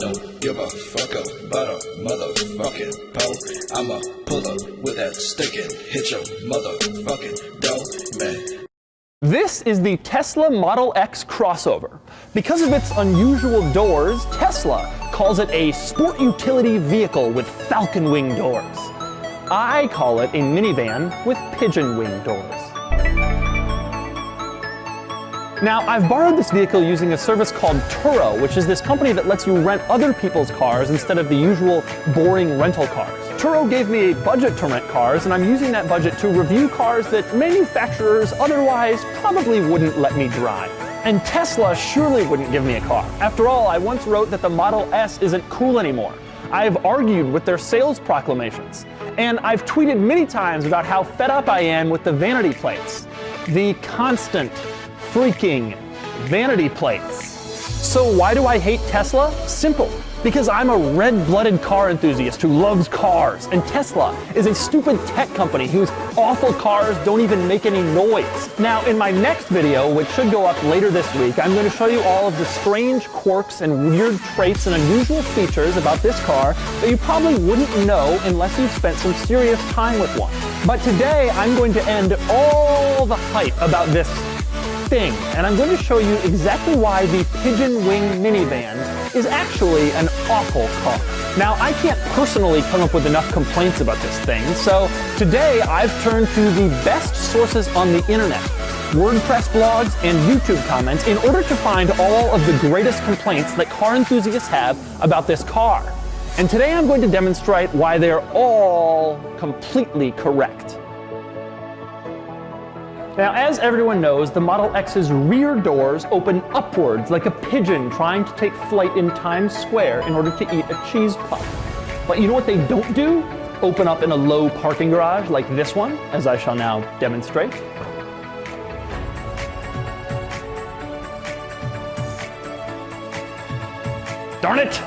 don't give a fuck about a motherfucking pole. I'ma pull up with that stick and hit your motherfucking door, man. This is the Tesla Model X crossover. Because of its unusual doors, Tesla calls it a sport utility vehicle with falcon wing doors. I call it a minivan with pigeon wing doors. Now, I've borrowed this vehicle using a service called Turo, which is this company that lets you rent other people's cars instead of the usual boring rental cars. Turo gave me a budget to rent cars, and I'm using that budget to review cars that manufacturers otherwise probably wouldn't let me drive. And Tesla surely wouldn't give me a car. After all, I once wrote that the Model S isn't cool anymore. I've argued with their sales proclamations. And I've tweeted many times about how fed up I am with the vanity plates. The constant freaking vanity plates. So why do I hate Tesla? Simple. Because I'm a red-blooded car enthusiast who loves cars, and Tesla is a stupid tech company whose awful cars don't even make any noise. Now, in my next video, which should go up later this week, I'm going to show you all of the strange quirks and weird traits and unusual features about this car that you probably wouldn't know unless you've spent some serious time with one. But today, I'm going to end all the hype about this thing, and I'm going to show you exactly why the pigeon wing minivan is actually an awful car. Now, I can't personally come up with enough complaints about this thing, so today I've turned to the best sources on the internet, WordPress blogs and YouTube comments, in order to find all of the greatest complaints that car enthusiasts have about this car. And today I'm going to demonstrate why they're all completely correct. Now, as everyone knows, the Model X's rear doors open upwards like a pigeon trying to take flight in Times Square in order to eat a cheese puff. But you know what they don't do? Open up in a low parking garage like this one, as I shall now demonstrate. Darn it!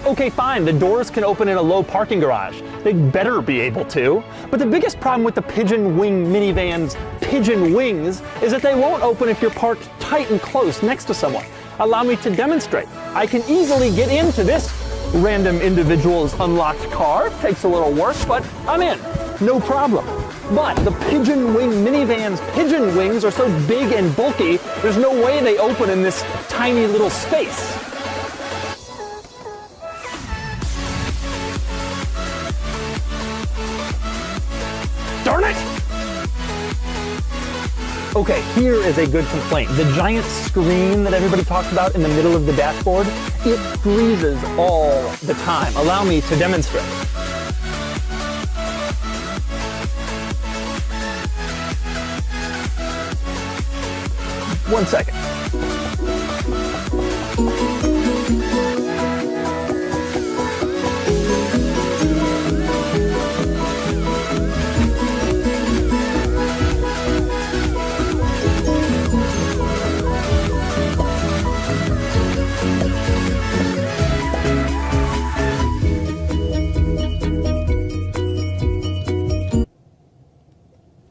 Okay, fine, the doors can open in a low parking garage. They'd better be able to. But the biggest problem with the pigeon wing minivan's pigeon wings is that they won't open if you're parked tight and close next to someone. Allow me to demonstrate. I can easily get into this random individual's unlocked car. Takes a little work, but I'm in. No problem. But the pigeon wing minivan's pigeon wings are so big and bulky, there's no way they open in this tiny little space. Darn it! Okay, here is a good complaint. The giant screen that everybody talks about in the middle of the dashboard, it freezes all the time. Allow me to demonstrate. One second.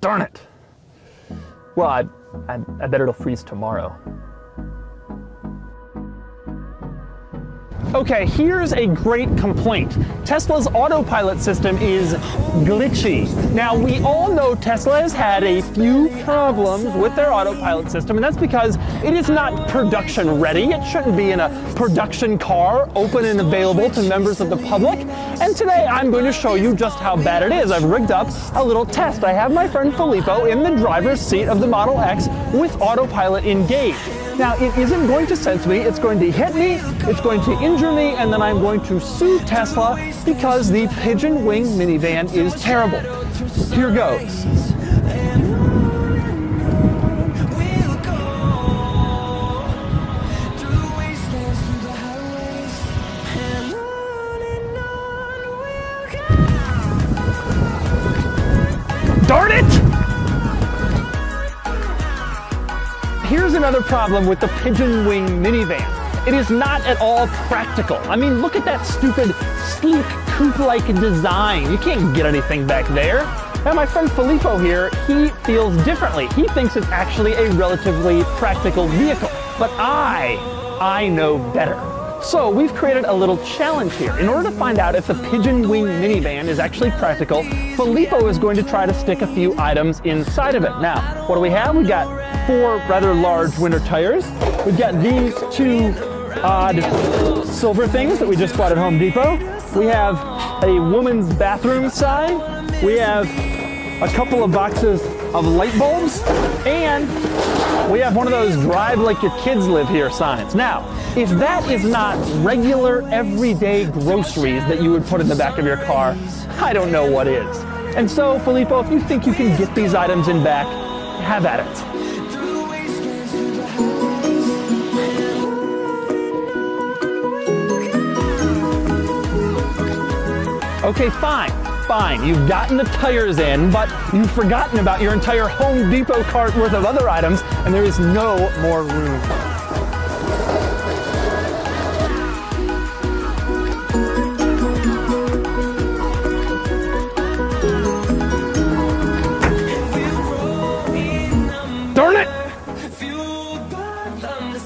Darn it. Well, I bet it'll freeze tomorrow. Okay, here's a great complaint. Tesla's autopilot system is glitchy. Now, we all know Tesla has had a few problems with their autopilot system, and that's because it is not production ready. It shouldn't be in a production car, open and available to members of the public. And today I'm going to show you just how bad it is. I've rigged up a little test. I have my friend Filippo in the driver's seat of the Model X with autopilot engaged. Now, it isn't going to sense me, it's going to hit me, it's going to injure me, and then I'm going to sue Tesla because the pigeon wing minivan is terrible. Here goes. Darn it! Here's another problem with the pigeon wing minivan. It is not at all practical. I mean, look at that stupid, sleek, coupe-like design. You can't get anything back there. Now, my friend Filippo here, he feels differently. He thinks it's actually a relatively practical vehicle. But I I know better. So we've created a little challenge here. In order to find out if the pigeon wing minivan is actually practical, Filippo is going to try to stick a few items inside of it. Now, what do we have? We've got 4 rather large winter tires. We've got these 2 odd silver things that we just bought at Home Depot. We have a woman's bathroom sign. We have a couple of boxes of light bulbs, and we have one of those drive like your kids live here signs. Now, if that is not regular everyday groceries that you would put in the back of your car, I don't know what is. And so, Filippo, if you think you can get these items in back, have at it. Okay, fine. You've gotten the tires in, but you've forgotten about your entire Home Depot cart worth of other items, and there is no more room. Darn it!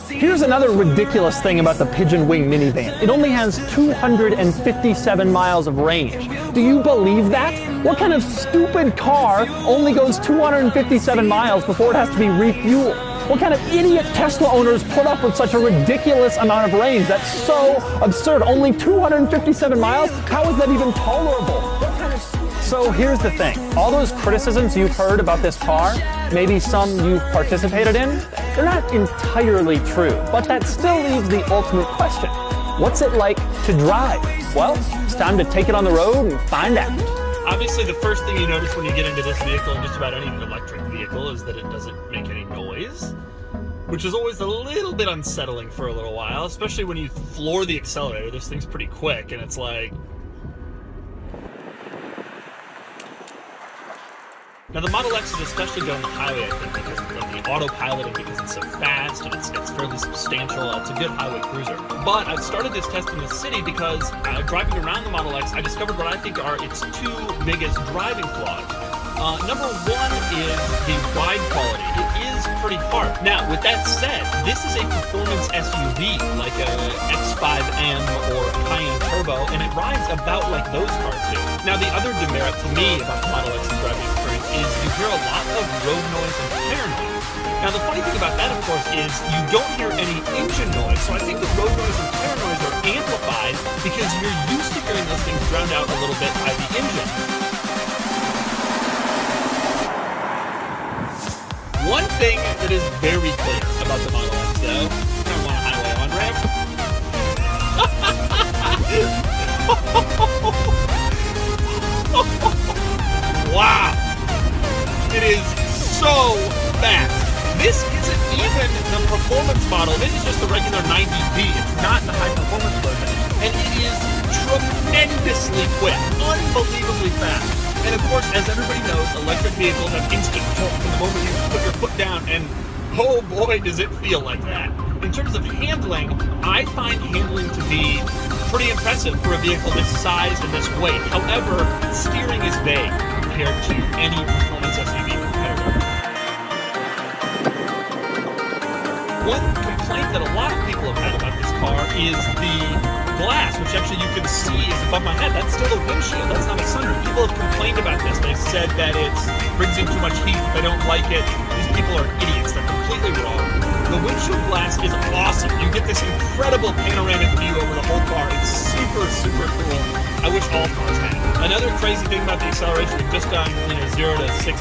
Here's another ridiculous thing about the Pigeon Wing minivan. It only has 257 miles of range. Do you believe that? What kind of stupid car only goes 257 miles before it has to be refueled? What kind of idiot Tesla owners put up with such a ridiculous amount of range? That's so absurd. Only 257 miles? How is that even tolerable? So here's the thing. All those criticisms you've heard about this car, maybe some you've participated in, they're not entirely true. But that still leaves the ultimate question. What's it like to drive? Well, it's time to take it on the road and find out. Obviously, the first thing you notice when you get into this vehicle, and just about any electric vehicle, is that it doesn't make any noise, which is always a little bit unsettling for a little while, especially when you floor the accelerator. This thing's pretty quick, and it's like... Now, the Model X is especially good on the highway, I think, because of the autopilot and because it's so fast and it's fairly substantial. It's a good highway cruiser. But I've started this test in the city because driving around the Model X, I discovered what I think are its 2 biggest driving flaws. Number 1 is the ride quality. It is pretty hard. Now, with that said, this is a performance SUV like a X5M or a Cayenne Turbo, and it rides about like those cars do. Now, the other demerit to me about the Model X's driving experience is you hear a lot of road noise and tire noise. Now, the funny thing about that, of course, is you don't hear any engine noise, so I think the road noise and tire noise are amplified because you're used to hearing those things drowned out a little bit by the engine. One thing that is very clear about the Model X, though, I don't want a highway on ramp. Wow! It is so fast. This isn't even the performance model. This is just the regular 90D. It's not the high performance version. And it is tremendously quick, unbelievably fast. And of course, as everybody knows, electric vehicles have instant torque from the moment you put your foot down, and oh boy, does it feel like that. In terms of handling, I find handling to be pretty impressive for a vehicle this size and this weight. However, steering is vague compared to any performance SUV competitor. One complaint that a lot of people have had about this car is the glass, which actually you can see is above my head. That's still a windshield. That's not a sunroof. People have complained about this. They've said that it brings in too much heat. They don't like it. These people are idiots. They're completely wrong. The windshield glass is awesome. You get this incredible panoramic view over the whole car. It's super, super cool. I wish all cars had it. Another crazy thing about the acceleration, we've just gone 0 to 60.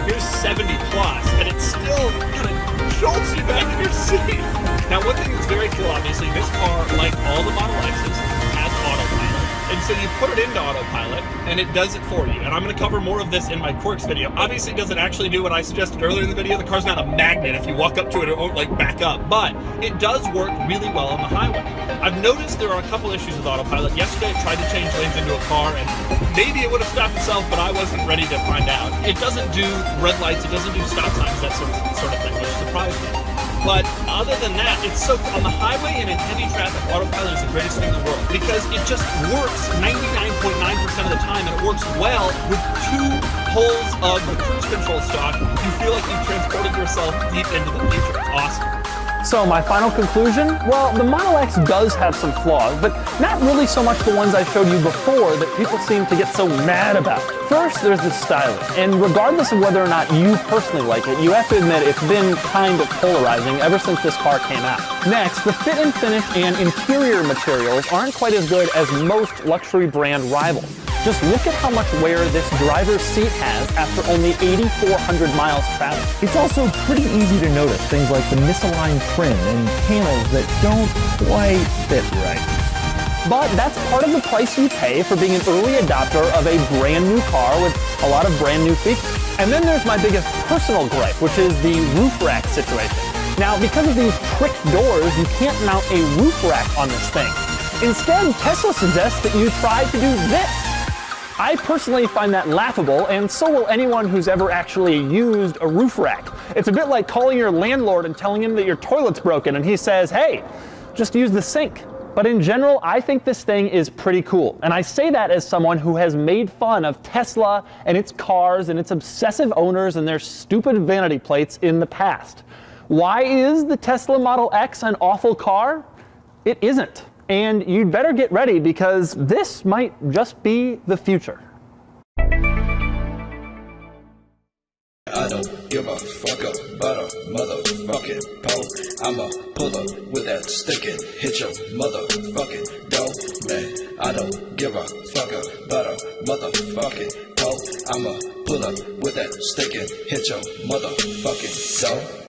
Here's 70 plus, and it still kind of jolts you back in your seat. Now, one thing that's very cool, obviously, this car, like all the Model X's, has autopilot. And so you put it into autopilot, and it does it for you. And I'm going to cover more of this in my quirks video. Obviously, it doesn't actually do what I suggested earlier in the video. The car's not a magnet. If you walk up to it, it won't, like, back up. But it does work really well on the highway. I've noticed there are a couple issues with autopilot. Yesterday, I tried to change lanes into a car, and maybe it would have stopped itself, but I wasn't ready to find out. It doesn't do red lights. It doesn't do stop signs, that sort of thing, which surprised me. But other than that, it's so on the highway and in heavy traffic, autopilot is the greatest thing in the world because it just works 99.9% of the time, and it works well with 2 holes of the cruise control stock. You feel like you've transported yourself deep into the future. It's awesome. So my final conclusion? Well, the Model X does have some flaws, but not really so much the ones I showed you before that people seem to get so mad about. First, there's the styling, and regardless of whether or not you personally like it, you have to admit it's been kind of polarizing ever since this car came out. Next, the fit and finish and interior materials aren't quite as good as most luxury brand rivals. Just look at how much wear this driver's seat has after only 8,400 miles traveled. It's also pretty easy to notice things like the misaligned trim and panels that don't quite fit right. But that's part of the price you pay for being an early adopter of a brand new car with a lot of brand new features. And then there's my biggest personal gripe, which is the roof rack situation. Now, because of these trick doors, you can't mount a roof rack on this thing. Instead, Tesla suggests that you try to do this. I personally find that laughable, and so will anyone who's ever actually used a roof rack. It's a bit like calling your landlord and telling him that your toilet's broken, and he says, hey, just use the sink. But in general, I think this thing is pretty cool. And I say that as someone who has made fun of Tesla and its cars and its obsessive owners and their stupid vanity plates in the past. Why is the Tesla Model X an awful car? It isn't. And you'd better get ready because this might just be the future. I don't give a fuck about a motherfucking pole. I'ma pull up with that stick and hit your motherfucking door. Man, I don't give a fuck about a motherfucking pole. I'ma pull up with that stick and hit your motherfucking door.